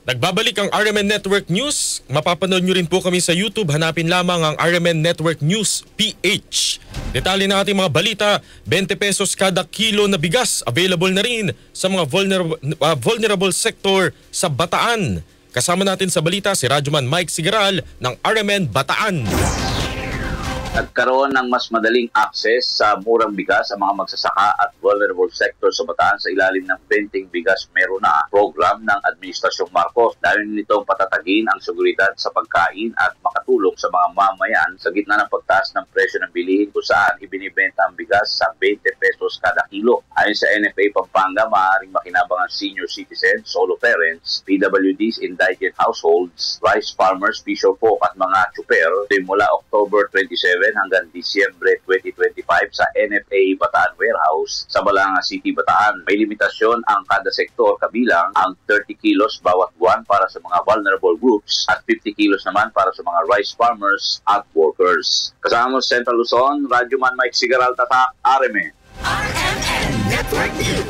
Nagbabalik ang RMN Network News. Mapapanood nyo rin po kami sa YouTube. Hanapin lamang ang RMN Network News PH. Detalye ng ating mga balita, 20 pesos kada kilo na bigas available na rin sa mga vulnerable sector sa Bataan. Kasama natin sa balita si Radyoman Mike Sigaral ng RMN Bataan. Nagkaroon ng mas madaling access sa murang bigas ang mga magsasaka at vulnerable sector sa Bataan sa ilalim ng Benting Bigas Meron Na program ng Administrasyong Marcos. Dahil nitong patatagin ang seguridad sa pagkain at makatulong sa mga mamayan sa gitna ng pagtaas ng presyo ng bilihin kung saan ibinibenta ang bigas sa 20 pesos kada kilo. Ayon sa NFA Pampanga, maaaring makinabang ang senior citizens, solo parents, PWDs, indigent households, rice farmers, fisher folk at mga tsuper mula October 27 hanggang Disyembre 2025 sa NFA Bataan Warehouse sa Balanga City, Bataan. May limitasyon ang kada sektor kabilang ang 30 kilos bawat buwan para sa mga vulnerable groups at 50 kilos naman para sa mga rice farmers at workers. Kasama sa Central Luzon, Radyoman Mike Sigaral, Tatak, RMN. RMN Network News.